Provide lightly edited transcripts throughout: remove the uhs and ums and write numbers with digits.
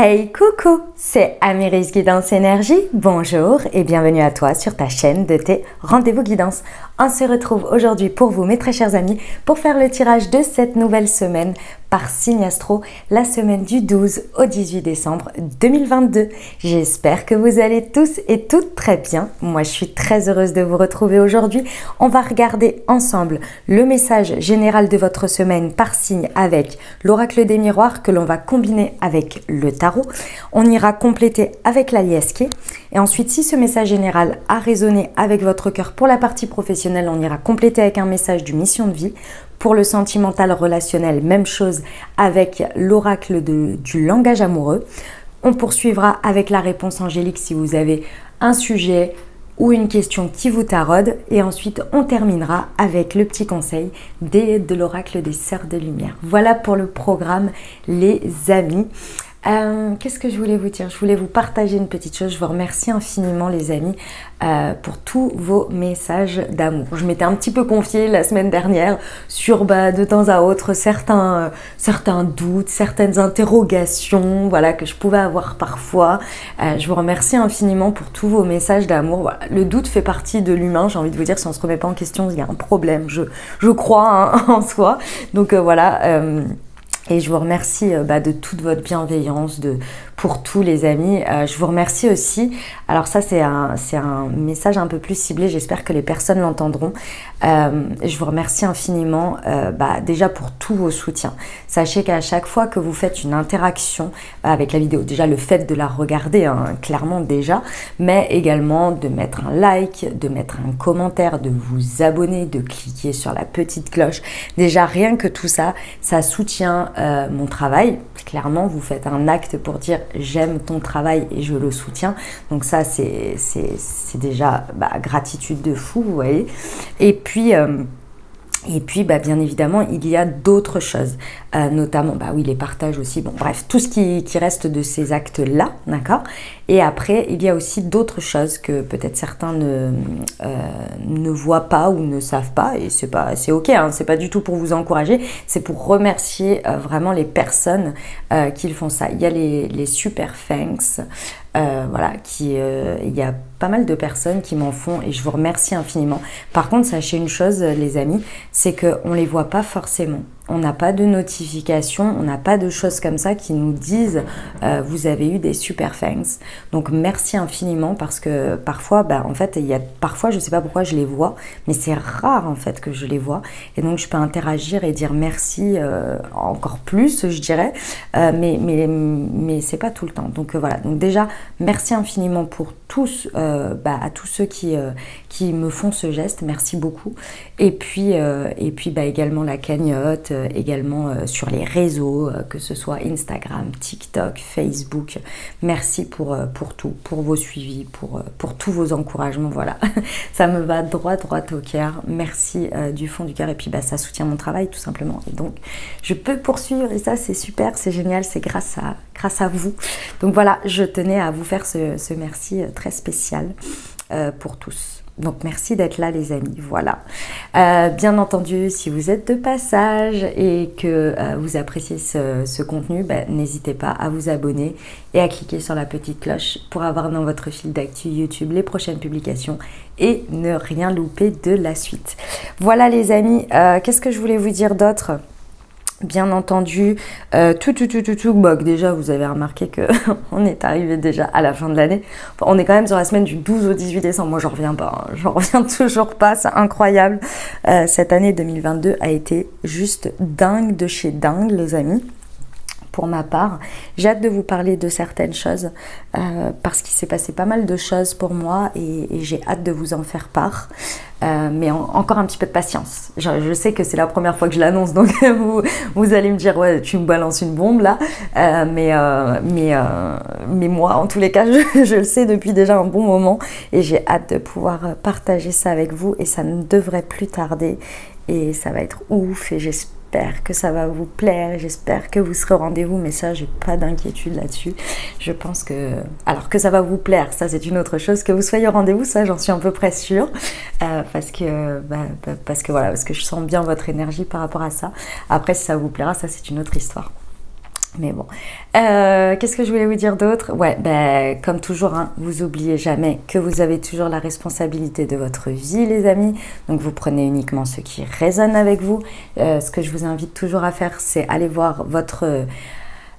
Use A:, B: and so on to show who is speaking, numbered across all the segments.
A: Hey coucou, c'est Amiris Guidance Énergie, bonjour et bienvenue à toi sur ta chaîne de tes rendez-vous guidance. On se retrouve aujourd'hui pour vous mes très chers amis pour faire le tirage de cette nouvelle semaine par signe astro, la semaine du 12 au 18 décembre 2022. J'espère que vous allez tous et toutes très bien. Moi je suis très heureuse de vous retrouver aujourd'hui. On va regarder ensemble le message général de votre semaine par signe avec l'oracle des miroirs que l'on va combiner avec le tarot. On ira compléter avec la liesque. Et ensuite, si ce message général a résonné avec votre cœur pour la partie professionnelle, on ira compléter avec un message du mission de vie. Pour le sentimental relationnel, même chose avec l'oracle du langage amoureux. On poursuivra avec la réponse angélique si vous avez un sujet ou une question qui vous taraude. Et ensuite, on terminera avec le petit conseil de l'oracle des Sœurs de Lumière. Voilà pour le programme, les amis. Qu'est-ce que je voulais vous dire? Je voulais vous partager une petite chose. Je vous remercie infiniment les amis pour tous vos messages d'amour. Je m'étais un petit peu confiée la semaine dernière sur de temps à autre certains doutes, certaines interrogations, voilà, que je pouvais avoir parfois. Je vous remercie infiniment pour tous vos messages d'amour. Voilà. Le doute fait partie de l'humain, j'ai envie de vous dire, si on ne se remet pas en question, il y a un problème, je crois en soi. Donc voilà. Et je vous remercie de toute votre bienveillance pour tous les amis. Je vous remercie aussi, alors ça c'est un message un peu plus ciblé, j'espère que les personnes l'entendront. Je vous remercie infiniment déjà pour tous vos soutiens. Sachez qu'à chaque fois que vous faites une interaction avec la vidéo, déjà le fait de la regarder, clairement déjà, mais également de mettre un like, de mettre un commentaire, de vous abonner, de cliquer sur la petite cloche. Déjà rien que tout ça, ça soutient mon travail. Clairement, vous faites un acte pour dire j'aime ton travail et je le soutiens. Donc ça, c'est déjà gratitude de fou, vous voyez. Et puis bien évidemment, il y a d'autres choses, notamment, oui, les partages aussi, bon, bref, tout ce qui reste de ces actes-là, d'accord. Et après, il y a aussi d'autres choses que peut-être certains ne voient pas ou ne savent pas, et c'est ok, c'est pas du tout pour vous encourager, c'est pour remercier vraiment les personnes qui font ça. Il y a les super thanks, voilà, il y a pas mal de personnes qui m'en font et je vous remercie infiniment. Par contre, sachez une chose, les amis, c'est qu'on les voit pas forcément. On n'a pas de notification, on n'a pas de choses comme ça qui nous disent vous avez eu des super thanks. Donc merci infiniment parce que parfois, en fait, parfois je sais pas pourquoi je les vois, mais c'est rare en fait que je les vois. Et donc je peux interagir et dire merci encore plus, je dirais, mais c'est pas tout le temps. Donc voilà. Donc déjà merci infiniment pour tous, à tous ceux qui me font ce geste, merci beaucoup. Et puis également la cagnotte, également sur les réseaux, que ce soit Instagram, TikTok, Facebook. Merci pour tout, pour vos suivis, pour tous vos encouragements, voilà. Ça me va droit au cœur. Merci du fond du cœur et puis ça soutient mon travail tout simplement. Et donc je peux poursuivre et ça c'est super, c'est génial, c'est grâce à vous. Donc voilà, je tenais à vous faire ce merci très spécial pour tous. Donc merci d'être là les amis, voilà. Bien entendu, si vous êtes de passage et que vous appréciez ce contenu, n'hésitez pas à vous abonner et à cliquer sur la petite cloche pour avoir dans votre fil d'actu YouTube les prochaines publications et ne rien louper de la suite. Voilà les amis, qu'est-ce que je voulais vous dire d'autre ? Bien entendu, déjà vous avez remarqué que on est arrivé déjà à la fin de l'année. Enfin, on est quand même sur la semaine du 12 au 18 décembre. Moi, j'en reviens pas, j'en reviens toujours pas. C'est incroyable. Cette année 2022 a été juste dingue de chez dingue, les amis. Pour ma part, j'ai hâte de vous parler de certaines choses parce qu'il s'est passé pas mal de choses pour moi et j'ai hâte de vous en faire part. Mais encore un petit peu de patience. Je sais que c'est la première fois que je l'annonce, donc vous allez me dire ouais, tu me balances une bombe là. Mais moi, en tous les cas, je le sais depuis déjà un bon moment et j'ai hâte de pouvoir partager ça avec vous et ça ne devrait plus tarder et ça va être ouf et j'espère que ça va vous plaire, j'espère que vous serez au rendez-vous, mais ça, j'ai pas d'inquiétude là-dessus. Je pense que... Alors que ça va vous plaire, ça c'est une autre chose. Que vous soyez au rendez-vous, ça j'en suis à peu près sûre. Parce que voilà, parce que je sens bien votre énergie par rapport à ça. Après, si ça vous plaira, ça c'est une autre histoire. Mais bon, qu'est-ce que je voulais vous dire d'autre? Ouais, ben, comme toujours, hein, vous oubliez jamais que vous avez toujours la responsabilité de votre vie, les amis. Donc, vous prenez uniquement ce qui résonne avec vous. Ce que je vous invite toujours à faire, c'est aller voir votre,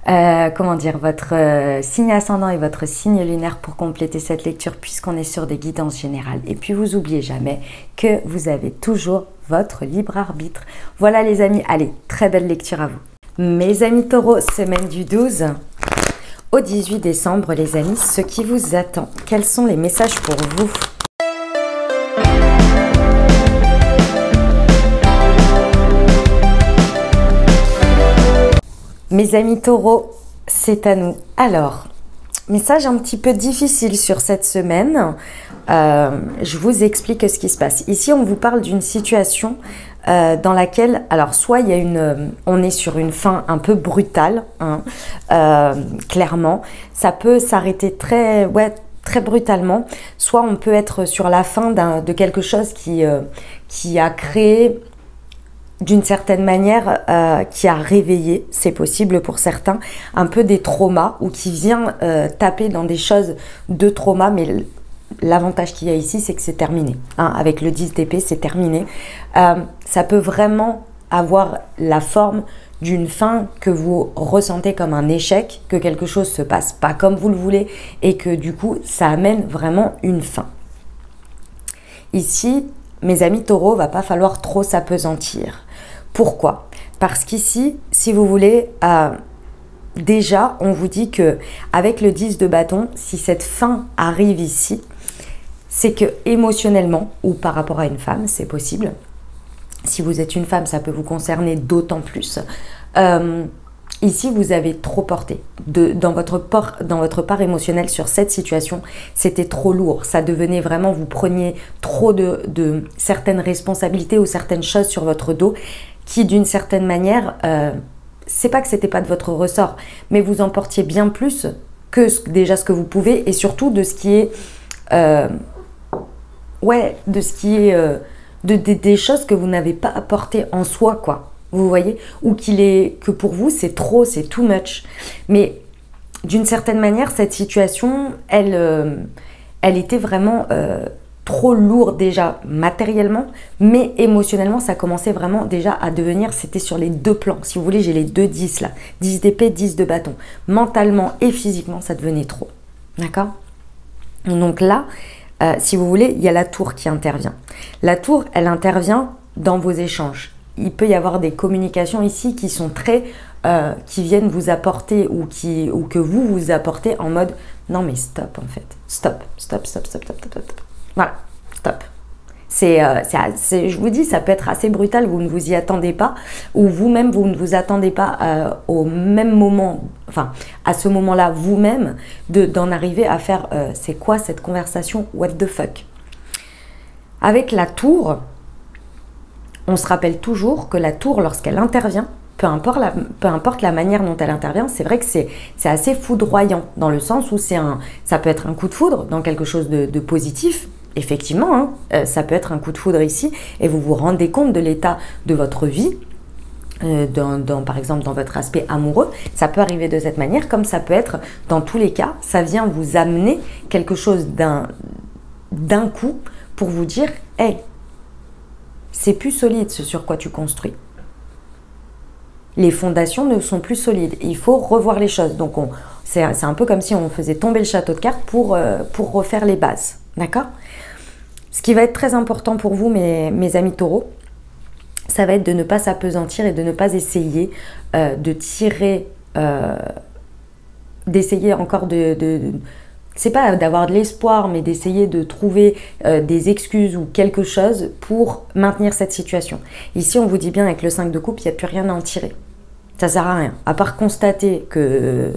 A: comment dire, votre signe ascendant et votre signe lunaire pour compléter cette lecture, puisqu'on est sur des guidances générales. Et puis, vous oubliez jamais que vous avez toujours votre libre arbitre. Voilà, les amis. Allez, très belle lecture à vous. Mes amis taureaux, semaine du 12 au 18 décembre, les amis, ce qui vous attend. Quels sont les messages pour vous? Mes amis taureaux, c'est à nous. Alors, message un petit peu difficile sur cette semaine. Je vous explique ce qui se passe. Ici, on vous parle d'une situation dans laquelle, alors soit il y a on est sur une fin un peu brutale, hein, clairement, ça peut s'arrêter très brutalement, soit on peut être sur la fin de quelque chose qui a créé d'une certaine manière, qui a réveillé, c'est possible pour certains, un peu des traumas, ou qui vient taper dans des choses de trauma, mais l'avantage qu'il y a ici, c'est que c'est terminé. Hein, avec le 10 d'épée, c'est terminé. Ça peut vraiment avoir la forme d'une fin que vous ressentez comme un échec, que quelque chose se passe pas comme vous le voulez, et que du coup, ça amène vraiment une fin. Ici, mes amis taureaux, va pas falloir trop s'apesantir. Pourquoi? Parce qu'ici, si vous voulez, déjà, on vous dit que avec le 10 de bâton, si cette fin arrive ici, c'est que émotionnellement, ou par rapport à une femme, c'est possible. Si vous êtes une femme, ça peut vous concerner d'autant plus. Ici, vous avez trop porté. Dans votre part émotionnelle sur cette situation, c'était trop lourd. Ça devenait vraiment, vous preniez trop de certaines responsabilités ou certaines choses sur votre dos qui, d'une certaine manière, c'est pas que c'était pas de votre ressort, mais vous en portiez bien plus que déjà ce que vous pouvez, et surtout de ce qui est... de ce qui est des choses que vous n'avez pas apportées en soi, quoi. Vous voyez? Ou que pour vous, c'est trop, c'est too much. Mais d'une certaine manière, cette situation, elle était vraiment trop lourde déjà matériellement, mais émotionnellement, ça commençait vraiment déjà à devenir, c'était sur les deux plans. Si vous voulez, j'ai les deux 10 là. 10 d'épée, 10 de bâton. Mentalement et physiquement, ça devenait trop. D'accord? Donc là... si vous voulez, il y a la tour qui intervient. La tour, elle intervient dans vos échanges. Il peut y avoir des communications ici qui sont qui viennent vous apporter ou que vous apportez en mode non mais stop en fait, stop. Voilà, stop. Je vous dis, ça peut être assez brutal, vous ne vous y attendez pas, ou vous-même, vous ne vous attendez pas au même moment, enfin, à ce moment-là, vous-même, d'en arriver à faire, c'est quoi cette conversation, what the fuck? Avec la tour, on se rappelle toujours que la tour, lorsqu'elle intervient, peu importe la manière dont elle intervient, c'est vrai que c'est assez foudroyant, dans le sens où ça peut être un coup de foudre dans quelque chose de positif. Effectivement, hein, ça peut être un coup de foudre ici et vous vous rendez compte de l'état de votre vie, par exemple dans votre aspect amoureux. Ça peut arriver de cette manière, comme ça peut être dans tous les cas, ça vient vous amener quelque chose d'un coup pour vous dire « Hey, c'est plus solide ce sur quoi tu construis. Les fondations ne sont plus solides. Il faut revoir les choses. » Donc c'est un peu comme si on faisait tomber le château de cartes pour refaire les bases. D'accord? Ce qui va être très important pour vous, mes amis taureaux, ça va être de ne pas s'apesantir et de ne pas essayer de tirer, d'essayer encore c'est pas d'avoir de l'espoir, mais d'essayer de trouver des excuses ou quelque chose pour maintenir cette situation. Ici, on vous dit bien avec le 5 de coupe, il n'y a plus rien à en tirer. Ça sert à rien, à part constater que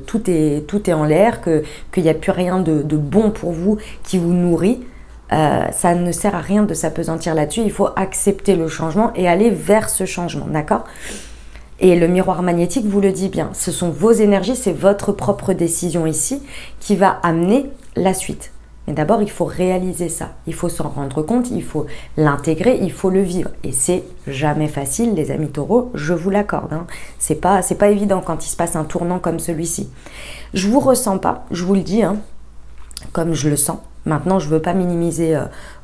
A: tout est en l'air, qu'il n'y a plus rien de bon pour vous qui vous nourrit. Ça ne sert à rien de s'apesantir là-dessus. Il faut accepter le changement et aller vers ce changement, d'accord? Et le miroir magnétique vous le dit bien. Ce sont vos énergies, c'est votre propre décision ici qui va amener la suite. Mais d'abord, il faut réaliser ça. Il faut s'en rendre compte, il faut l'intégrer, il faut le vivre. Et c'est jamais facile, les amis taureaux, je vous l'accorde. Hein. C'est pas évident quand il se passe un tournant comme celui-ci. Je vous ressens pas, je vous le dis, hein, comme je le sens. Maintenant, je ne veux pas minimiser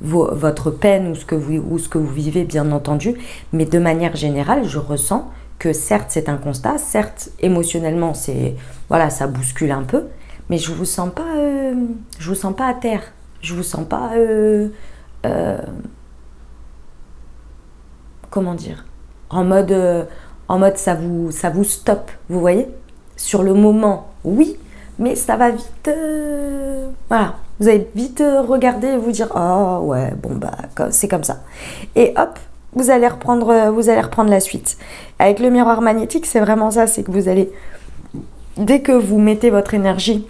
A: votre peine ou ce que vous vivez, bien entendu. Mais de manière générale, je ressens que certes, c'est un constat. Certes, émotionnellement, voilà, ça bouscule un peu. Mais je vous sens pas à terre. Je vous sens pas, comment dire, en mode ça vous stoppe. Vous voyez? Sur le moment, oui, mais ça va vite. Voilà, vous allez vite regarder et vous dire, oh ouais, bon bah c'est comme ça. Et hop, vous allez reprendre la suite. Avec le miroir magnétique, c'est vraiment ça, c'est que vous allez, dès que vous mettez votre énergie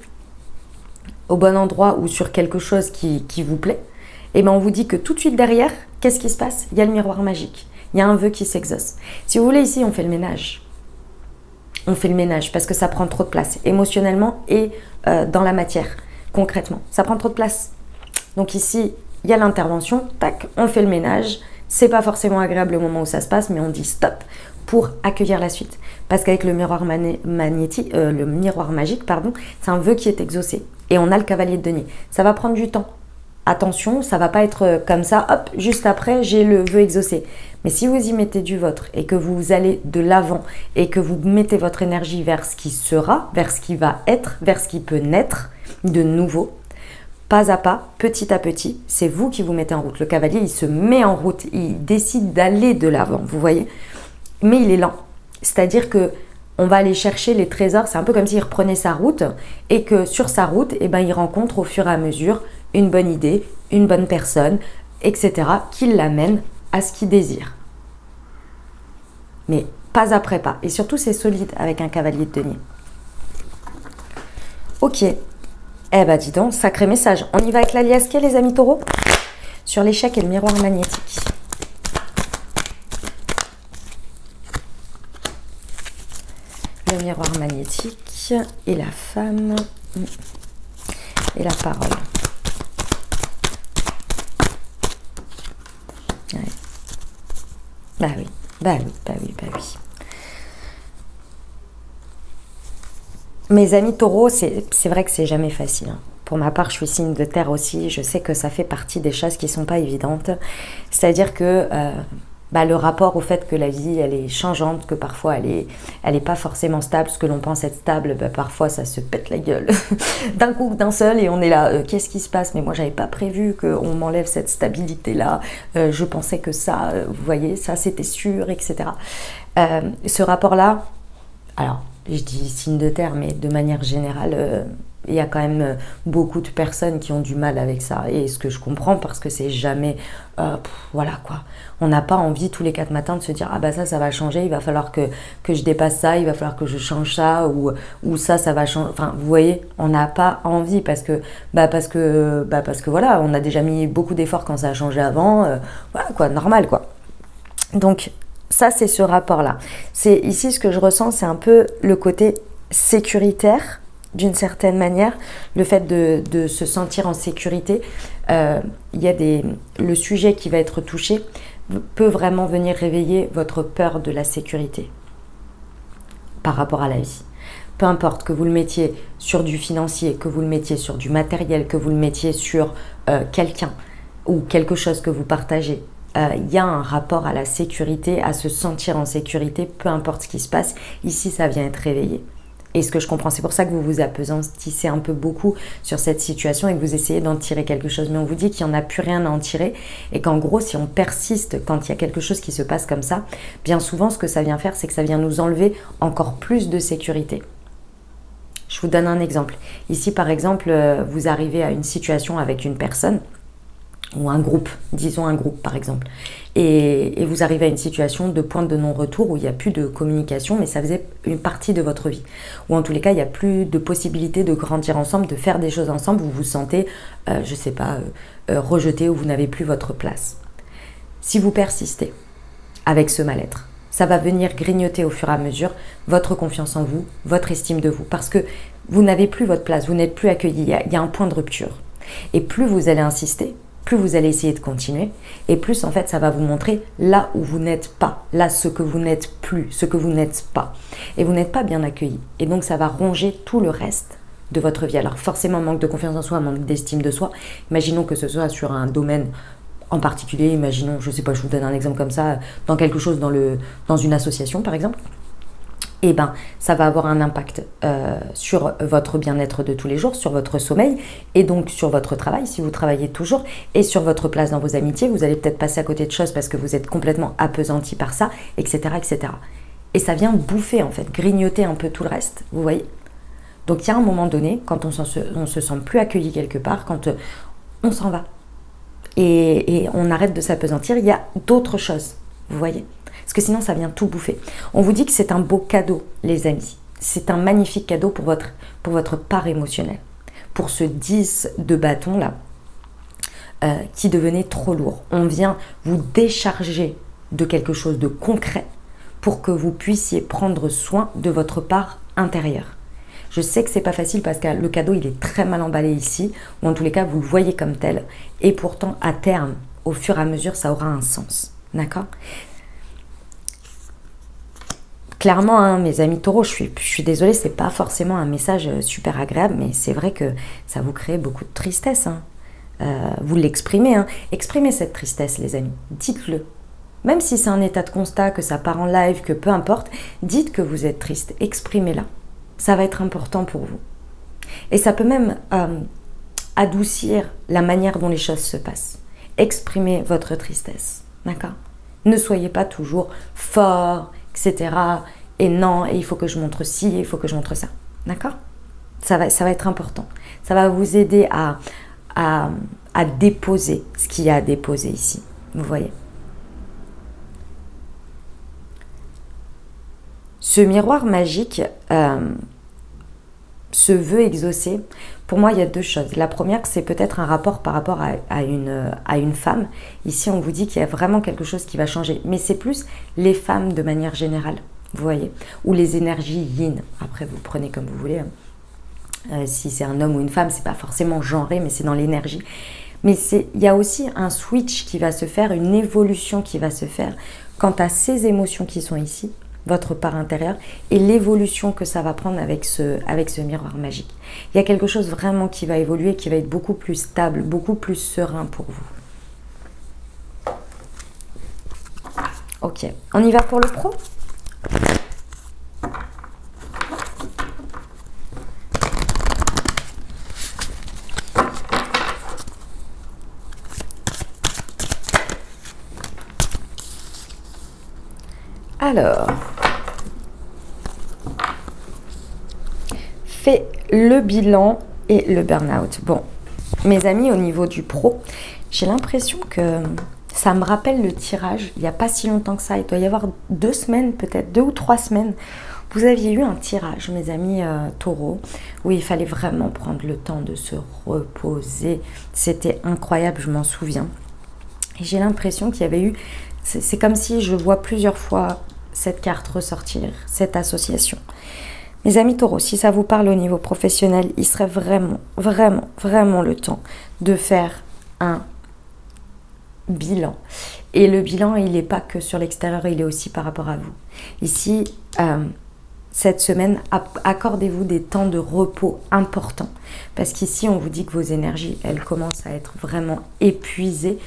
A: au bon endroit ou sur quelque chose qui vous plaît, et ben on vous dit que tout de suite derrière, qu'est-ce qui se passe? Il y a le miroir magique, il y a un vœu qui s'exauce. Si vous voulez, ici, on fait le ménage. On fait le ménage parce que ça prend trop de place, émotionnellement et dans la matière, concrètement. Ça prend trop de place. Donc ici, il y a l'intervention, tac, on fait le ménage. C'est pas forcément agréable au moment où ça se passe, mais on dit stop pour accueillir la suite. Parce qu'avec le miroir magnétique, le miroir magique, pardon, c'est un vœu qui est exaucé. Et on a le cavalier de denier. Ça va prendre du temps. Attention, ça va pas être comme ça, hop, juste après, j'ai le vœu exaucé. Mais si vous y mettez du vôtre et que vous allez de l'avant et que vous mettez votre énergie vers ce qui sera, vers ce qui va être, vers ce qui peut naître de nouveau, pas à pas, petit à petit, c'est vous qui vous mettez en route. Le cavalier, il se met en route, il décide d'aller de l'avant, vous voyez. Mais il est lent. C'est-à-dire que on va aller chercher les trésors. C'est un peu comme s'il reprenait sa route et que sur sa route, eh ben, il rencontre au fur et à mesure une bonne idée, une bonne personne, etc. qui l'amène à ce qu'il désire. Mais pas après pas. Et surtout, c'est solide avec un cavalier de denier. Ok. Eh ben, dis donc, sacré message. On y va avec l'alias K, les amis taureaux? Sur l'échec et le miroir magnétique. Le miroir magnétique et la femme et la parole. Ouais. Bah oui, bah oui, bah oui, bah oui. Mes amis taureaux, c'est vrai que c'est jamais facile. Hein. Pour ma part, je suis signe de terre aussi. Je sais que ça fait partie des choses qui ne sont pas évidentes. C'est-à-dire que le rapport au fait que la vie, elle est changeante, que parfois elle est pas forcément stable, ce que l'on pense être stable, parfois ça se pète la gueule d'un coup, d'un seul, et on est là, qu'est-ce qui se passe? Mais moi, j'avais pas prévu qu'on m'enlève cette stabilité-là. Je pensais que ça, vous voyez, ça c'était sûr, etc. Ce rapport-là, alors, je dis signe de terre, mais de manière générale, il y a quand même beaucoup de personnes qui ont du mal avec ça. Et ce que je comprends, parce que c'est jamais... voilà quoi. On n'a pas envie tous les 4 matins de se dire « Ah bah ça va changer, il va falloir que je dépasse ça, il va falloir que je change ça, ou ça va changer... » Enfin, vous voyez, on n'a pas envie parce que voilà, on a déjà mis beaucoup d'efforts quand ça a changé avant. Voilà quoi, normal quoi. Donc... ça, c'est ce rapport-là. C'est ici, ce que je ressens, c'est un peu le côté sécuritaire, d'une certaine manière. Le fait de se sentir en sécurité. Il y a le sujet qui va être touché peut vraiment venir réveiller votre peur de la sécurité par rapport à la vie. Peu importe que vous le mettiez sur du financier, que vous le mettiez sur du matériel, que vous le mettiez sur quelqu'un ou quelque chose que vous partagez. Il y a un rapport à la sécurité, à se sentir en sécurité, peu importe ce qui se passe. Ici, ça vient être réveillé. Et ce que je comprends, c'est pour ça que vous vous appesantissez un peu beaucoup sur cette situation et que vous essayez d'en tirer quelque chose. Mais on vous dit qu'il n'y en a plus rien à en tirer et qu'en gros, si on persiste quand il y a quelque chose qui se passe comme ça, bien souvent, ce que ça vient faire, c'est que ça vient nous enlever encore plus de sécurité. Je vous donne un exemple. Ici, par exemple, vous arrivez à une situation avec une personne ou un groupe, disons un groupe par exemple, et vous arrivez à une situation de pointe de non-retour où il n'y a plus de communication, mais ça faisait une partie de votre vie, ou en tous les cas il n'y a plus de possibilité de grandir ensemble, de faire des choses ensemble, vous vous sentez, je sais pas, rejeté, ou vous n'avez plus votre place. Si vous persistez avec ce mal-être, ça va venir grignoter au fur et à mesure votre confiance en vous, votre estime de vous, parce que vous n'avez plus votre place, vous n'êtes plus accueilli, il y a un point de rupture. Et plus vous allez insister, plus vous allez essayer de continuer, et plus en fait ça va vous montrer là où vous n'êtes pas, là ce que vous n'êtes plus, ce que vous n'êtes pas. Et vous n'êtes pas bien accueilli. Et donc ça va ronger tout le reste de votre vie. Alors forcément, manque de confiance en soi, manque d'estime de soi. Imaginons que ce soit sur un domaine en particulier, imaginons, je sais pas, je vous donne un exemple comme ça, dans quelque chose, dans une association par exemple. Eh ben, ça va avoir un impact sur votre bien-être de tous les jours, sur votre sommeil et donc sur votre travail si vous travaillez toujours et sur votre place dans vos amitiés. Vous allez peut-être passer à côté de choses parce que vous êtes complètement appesanti par ça, etc., etc. Et ça vient bouffer en fait, grignoter un peu tout le reste, vous voyez. Donc il y a un moment donné, quand on se sent plus accueilli quelque part, quand on s'en va et on arrête de s'appesantir, il y a d'autres choses, vous voyez. Parce que sinon, ça vient tout bouffer. On vous dit que c'est un beau cadeau, les amis. C'est un magnifique cadeau pour votre part émotionnelle. Pour ce 10 de bâton là, qui devenait trop lourd. On vient vous décharger de quelque chose de concret pour que vous puissiez prendre soin de votre part intérieure. Je sais que c'est pas facile parce que le cadeau, il est très mal emballé ici, ou en tous les cas, vous le voyez comme tel. Et pourtant, à terme, au fur et à mesure, ça aura un sens. D'accord ? Clairement, hein, mes amis taureaux, je suis désolée, c'est pas forcément un message super agréable, mais c'est vrai que ça vous crée beaucoup de tristesse. Hein. Vous l'exprimez, hein. Exprimez cette tristesse, les amis. Dites-le. Même si c'est un état de constat, que ça part en live, que peu importe, dites que vous êtes triste. Exprimez-la. Ça va être important pour vous. Et ça peut même adoucir la manière dont les choses se passent. Exprimez votre tristesse. D'accord ? Ne soyez pas toujours fort, etc. Et non, et il faut que je montre ci, et il faut que je montre ça. D'accord ? Ça va être important. Ça va vous aider à déposer ce qu'il y a à déposer ici. Vous voyez ? Ce miroir magique se veut exaucer. Pour moi, il y a deux choses. La première, c'est peut-être un rapport par rapport à une femme. Ici, on vous dit qu'il y a vraiment quelque chose qui va changer. Mais c'est plus les femmes de manière générale, vous voyez. Ou les énergies yin. Après, vous prenez comme vous voulez. Si c'est un homme ou une femme, c'est pas forcément genré, mais c'est dans l'énergie. Mais il y a aussi un switch qui va se faire, une évolution qui va se faire quant à ces émotions qui sont ici, votre part intérieure, et l'évolution que ça va prendre avec ce miroir magique. Il y a quelque chose vraiment qui va évoluer, qui va être beaucoup plus stable, beaucoup plus serein pour vous. Ok, on y va pour le pro ? Alors, fais le bilan et le burn-out. Bon, mes amis, au niveau du pro, j'ai l'impression que ça me rappelle le tirage. Il n'y a pas si longtemps que ça. Il doit y avoir 2 semaines, peut-être 2 ou 3 semaines. Vous aviez eu un tirage, mes amis taureaux, où il fallait vraiment prendre le temps de se reposer. C'était incroyable, je m'en souviens. Et j'ai l'impression qu'il y avait eu... C'est comme si je vois plusieurs fois cette carte ressortir, cette association. Mes amis taureaux, si ça vous parle au niveau professionnel, il serait vraiment, vraiment, vraiment le temps de faire un bilan. Et le bilan, il n'est pas que sur l'extérieur, il est aussi par rapport à vous. Ici, cette semaine, accordez-vous des temps de repos importants. Parce qu'ici, on vous dit que vos énergies, elles commencent à être vraiment épuisées.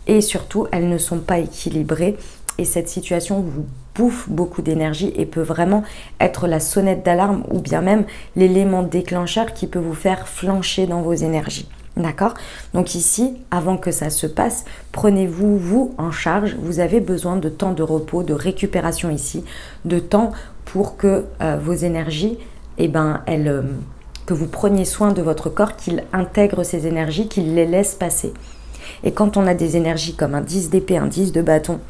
A: Et surtout, elles ne sont pas équilibrées. Et cette situation vous bouffe beaucoup d'énergie et peut vraiment être la sonnette d'alarme ou bien même l'élément déclencheur qui peut vous faire flancher dans vos énergies. D'accord ? Donc ici, avant que ça se passe, prenez-vous, vous, en charge. Vous avez besoin de temps de repos, de récupération ici, de temps pour que vos énergies, que vous preniez soin de votre corps, qu'il intègre ces énergies, qu'il les laisse passer. Et quand on a des énergies comme un 10 d'épée, un 10 de bâton,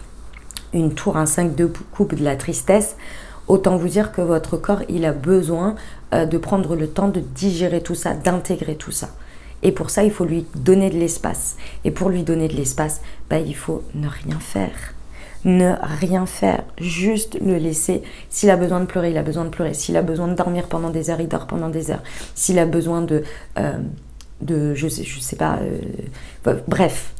A: une tour, un 5 de coupe, de la tristesse, autant vous dire que votre corps, il a besoin de prendre le temps de digérer tout ça, d'intégrer tout ça. Et pour ça, il faut lui donner de l'espace. Et pour lui donner de l'espace, il faut ne rien faire. Ne rien faire, juste le laisser. S'il a besoin de pleurer, il a besoin de pleurer. S'il a besoin de dormir pendant des heures, il dort pendant des heures. S'il a besoin je sais pas, bref.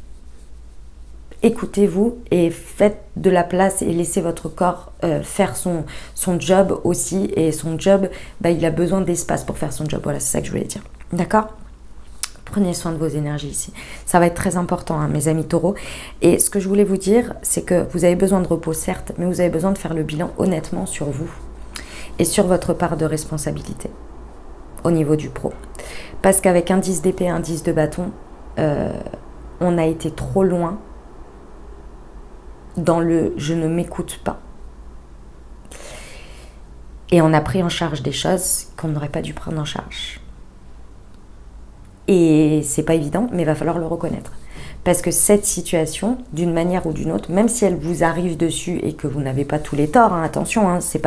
A: Écoutez-vous et faites de la place et laissez votre corps faire son job aussi. Et son job, il a besoin d'espace pour faire son job. Voilà, c'est ça que je voulais dire. D'accord ? Prenez soin de vos énergies ici. Ça va être très important, hein, mes amis taureaux. Et ce que je voulais vous dire, c'est que vous avez besoin de repos, certes, mais vous avez besoin de faire le bilan honnêtement sur vous et sur votre part de responsabilité au niveau du pro. Parce qu'avec un 10 d'épée et un 10 de bâton, on a été trop loin dans le « je ne m'écoute pas ». Et on a pris en charge des choses qu'on n'aurait pas dû prendre en charge. Et c'est pas évident, mais il va falloir le reconnaître. Parce que cette situation, d'une manière ou d'une autre, même si elle vous arrive dessus et que vous n'avez pas tous les torts, hein, attention, hein, il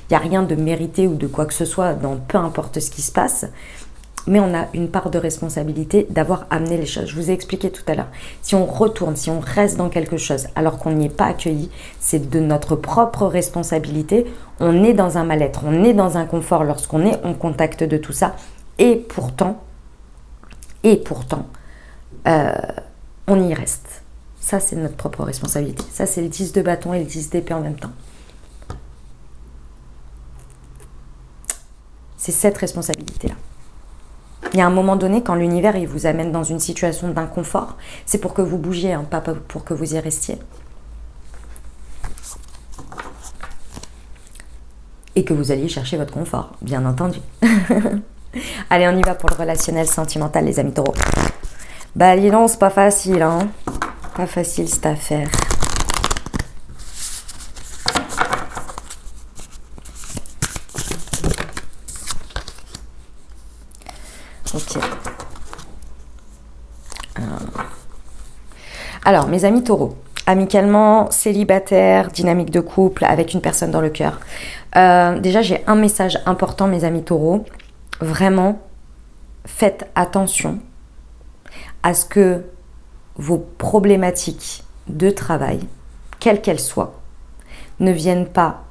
A: n'y a rien de mérité ou de quoi que ce soit dans peu importe ce qui se passe, mais on a une part de responsabilité d'avoir amené les choses. Je vous ai expliqué tout à l'heure. Si on retourne, si on reste dans quelque chose alors qu'on n'y est pas accueilli, c'est de notre propre responsabilité. On est dans un mal-être, on est dans un confort lorsqu'on est en contact de tout ça. Et pourtant, on y reste. Ça, c'est notre propre responsabilité. Ça, c'est le 10 de bâton et le 10 d'épée en même temps. C'est cette responsabilité-là. Il y a un moment donné, quand l'univers il vous amène dans une situation d'inconfort, c'est pour que vous bougiez, hein, pas pour que vous y restiez. Et que vous alliez chercher votre confort, bien entendu. Allez, on y va pour le relationnel sentimental, les amis taureaux. Dis donc, c'est pas facile, hein. Pas facile cette affaire. Ok. Alors, mes amis taureaux, amicalement, célibataire, dynamique de couple, avec une personne dans le cœur. Déjà, j'ai un message important, mes amis taureaux. Vraiment, faites attention à ce que vos problématiques de travail, quelles qu'elles soient, ne viennent pas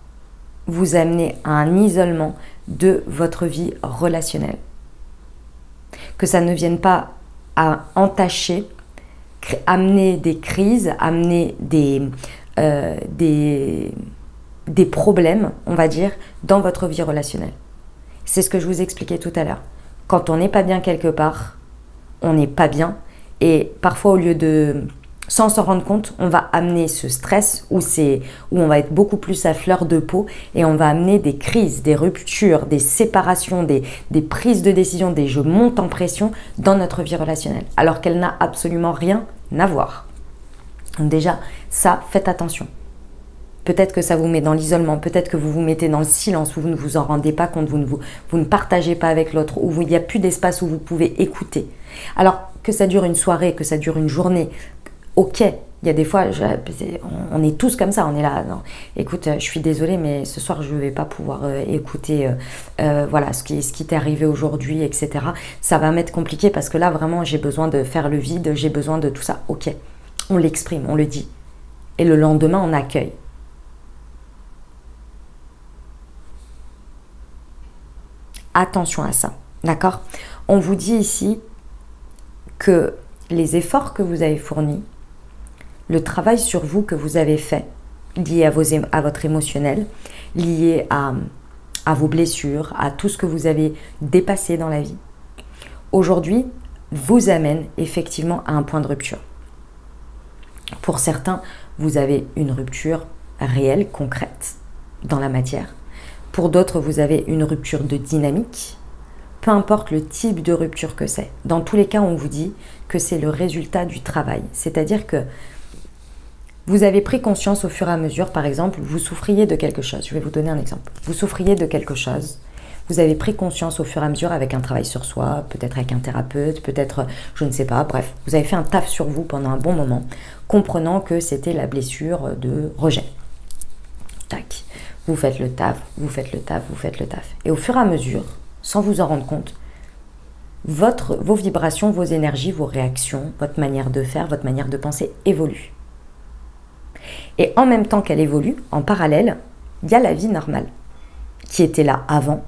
A: vous amener à un isolement de votre vie relationnelle. Que ça ne vienne pas à entacher, amener des crises, amener des problèmes, on va dire, dans votre vie relationnelle. C'est ce que je vous expliquais tout à l'heure. Quand on n'est pas bien quelque part, on n'est pas bien. Et parfois, au lieu de, sans s'en rendre compte, on va amener ce stress où on va être beaucoup plus à fleur de peau et on va amener des crises, des ruptures, des séparations, des prises de décision, des je monte en pression dans notre vie relationnelle. Alors qu'elle n'a absolument rien à voir. Donc déjà, ça, faites attention. Peut-être que ça vous met dans l'isolement, peut-être que vous vous mettez dans le silence, où vous ne vous en rendez pas compte, vous ne partagez pas avec l'autre, où il n'y a plus d'espace où vous pouvez écouter. Alors que ça dure une soirée, que ça dure une journée, ok, il y a des fois, on est tous comme ça, on est là, non, écoute, je suis désolée, mais ce soir je ne vais pas pouvoir écouter voilà, ce qui t'est arrivé aujourd'hui, etc. Ça va m'être compliqué parce que là, vraiment, j'ai besoin de faire le vide, j'ai besoin de tout ça, ok. On l'exprime, on le dit. Et le lendemain, on accueille. Attention à ça, d'accord? On vous dit ici que les efforts que vous avez fournis, le travail sur vous que vous avez fait, lié à votre émotionnel, lié à vos blessures, à tout ce que vous avez dépassé dans la vie, aujourd'hui, vous amène effectivement à un point de rupture. Pour certains, vous avez une rupture réelle, concrète, dans la matière. Pour d'autres, vous avez une rupture de dynamique, peu importe le type de rupture que c'est. Dans tous les cas, on vous dit que c'est le résultat du travail. C'est-à-dire que vous avez pris conscience au fur et à mesure, par exemple, vous souffriez de quelque chose. Je vais vous donner un exemple. Vous souffriez de quelque chose. Vous avez pris conscience au fur et à mesure avec un travail sur soi, peut-être avec un thérapeute, peut-être, je ne sais pas, bref. Vous avez fait un taf sur vous pendant un bon moment, comprenant que c'était la blessure de rejet. Tac. Vous faites le taf, vous faites le taf, vous faites le taf. Et au fur et à mesure, sans vous en rendre compte, vos vibrations, vos énergies, vos réactions, votre manière de faire, votre manière de penser évoluent. Et en même temps qu'elle évolue, en parallèle, il y a la vie normale qui était là avant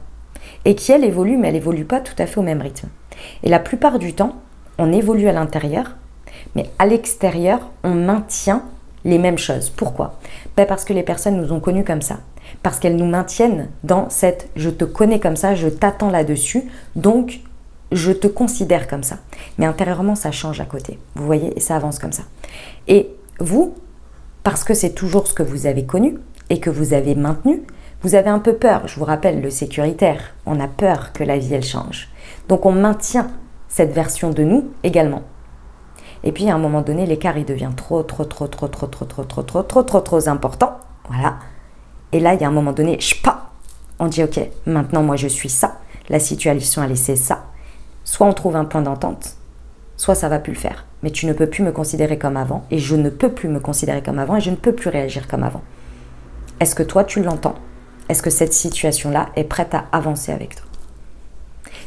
A: et qui, elle, évolue, mais elle évolue pas tout à fait au même rythme. Et la plupart du temps, on évolue à l'intérieur, mais à l'extérieur, on maintient les mêmes choses. Pourquoi? Parce que les personnes nous ont connus comme ça. Parce qu'elles nous maintiennent dans cette « je te connais comme ça, je t'attends là-dessus, donc je te considère comme ça ». Mais intérieurement, ça change à côté. Vous voyez, et ça avance comme ça. Et vous, parce que c'est toujours ce que vous avez connu et que vous avez maintenu, vous avez un peu peur. Je vous rappelle, le sécuritaire, on a peur que la vie, elle change. Donc on maintient cette version de nous également. Et puis à un moment donné, l'écart il devient trop important. Voilà. Et là, il y a un moment donné, on dit ok, maintenant moi je suis ça. La situation elle est c'est ça. Soit on trouve un point d'entente, soit ça va plus le faire. Mais tu ne peux plus me considérer comme avant et je ne peux plus me considérer comme avant et je ne peux plus réagir comme avant. Est-ce que toi tu l'entends? Est-ce que cette situation-là est prête à avancer avec toi?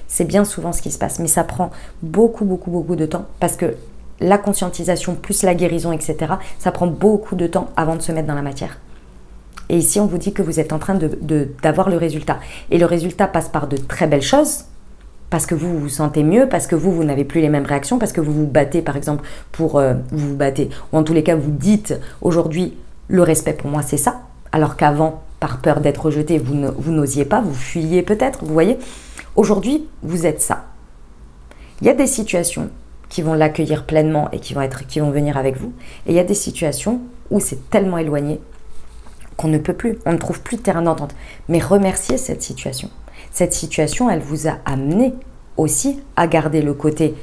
A: C'est bien souvent ce qui se passe, mais ça prend beaucoup de temps parce que la conscientisation plus la guérison, etc., ça prend beaucoup de temps avant de se mettre dans la matière. Et ici, on vous dit que vous êtes en train d'avoir le résultat. Et le résultat passe par de très belles choses, parce que vous vous sentez mieux, parce que vous n'avez plus les mêmes réactions, parce que vous vous battez, par exemple, ou en tous les cas, vous dites aujourd'hui, le respect pour moi, c'est ça, alors qu'avant, par peur d'être rejeté, vous n'osiez pas, vous fuyiez peut-être, vous voyez. Aujourd'hui, vous êtes ça. Il y a des situations qui vont l'accueillir pleinement et qui vont venir avec vous. Et il y a des situations où c'est tellement éloigné qu'on ne peut plus, on ne trouve plus de terrain d'entente. Mais remerciez cette situation. Cette situation, elle vous a amené aussi à garder le côté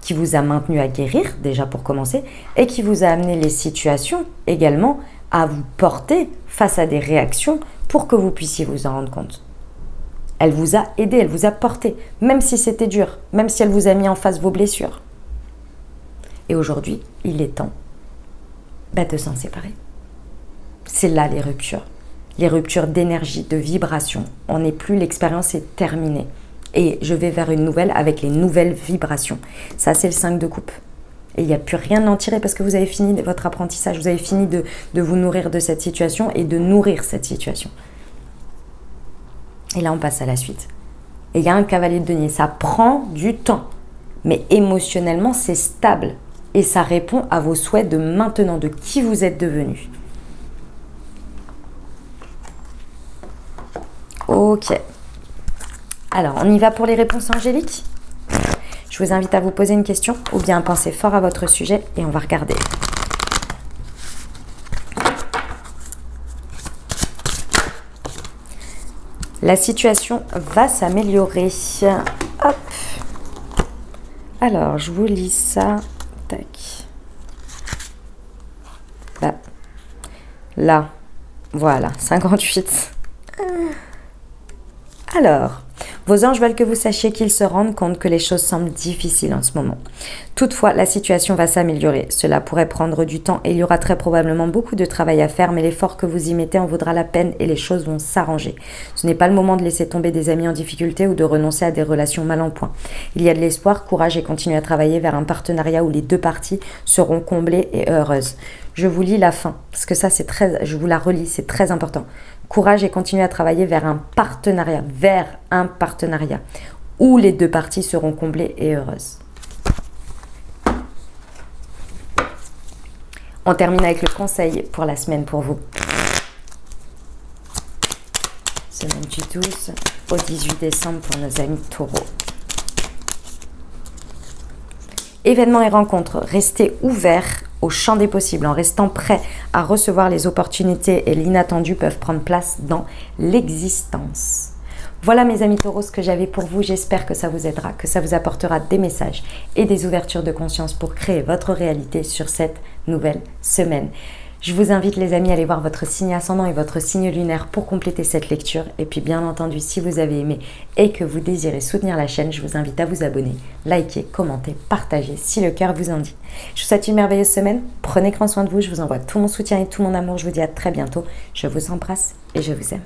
A: qui vous a maintenu à guérir, déjà pour commencer, et qui vous a amené les situations également à vous porter face à des réactions pour que vous puissiez vous en rendre compte. Elle vous a aidé, elle vous a porté, même si c'était dur, même si elle vous a mis en face vos blessures. Et aujourd'hui, il est temps de s'en séparer. C'est là les ruptures d'énergie, de vibration. On n'est plus, l'expérience est terminée. Et je vais vers une nouvelle avec les nouvelles vibrations. Ça, c'est le 5 de coupe. Et il n'y a plus rien à en tirer parce que vous avez fini votre apprentissage. Vous avez fini de vous nourrir de cette situation et de nourrir cette situation. Et là, on passe à la suite. Et il y a un cavalier de denier. Ça prend du temps. Mais émotionnellement, c'est stable. Et ça répond à vos souhaits de maintenant, de qui vous êtes devenu. Ok. Alors, on y va pour les réponses angéliques. Je vous invite à vous poser une question ou bien à penser fort à votre sujet et on va regarder. La situation va s'améliorer. Hop. Alors, je vous lis ça. Tac. Là. Voilà, 58. Alors, vos anges veulent que vous sachiez qu'ils se rendent compte que les choses semblent difficiles en ce moment. Toutefois, la situation va s'améliorer. Cela pourrait prendre du temps et il y aura très probablement beaucoup de travail à faire, mais l'effort que vous y mettez en vaudra la peine et les choses vont s'arranger. Ce n'est pas le moment de laisser tomber des amis en difficulté ou de renoncer à des relations mal en point. Il y a de l'espoir, courage et continuez à travailler vers un partenariat où les deux parties seront comblées et heureuses. Je vous lis la fin, parce que ça, je vous la relis, c'est très important. Courage et continuez à travailler vers un partenariat où les deux parties seront comblées et heureuses. On termine avec le conseil pour la semaine pour vous. Semaine du 12 au 18 décembre pour nos amis taureaux. Événements et rencontres, restez ouverts au champ des possibles en restant prêts à recevoir les opportunités et l'inattendu peuvent prendre place dans l'existence. Voilà mes amis taureaux ce que j'avais pour vous. J'espère que ça vous aidera, que ça vous apportera des messages et des ouvertures de conscience pour créer votre réalité sur cette nouvelle semaine. Je vous invite les amis à aller voir votre signe ascendant et votre signe lunaire pour compléter cette lecture. Et puis bien entendu, si vous avez aimé et que vous désirez soutenir la chaîne, je vous invite à vous abonner, liker, commenter, partager si le cœur vous en dit. Je vous souhaite une merveilleuse semaine. Prenez grand soin de vous. Je vous envoie tout mon soutien et tout mon amour. Je vous dis à très bientôt. Je vous embrasse et je vous aime.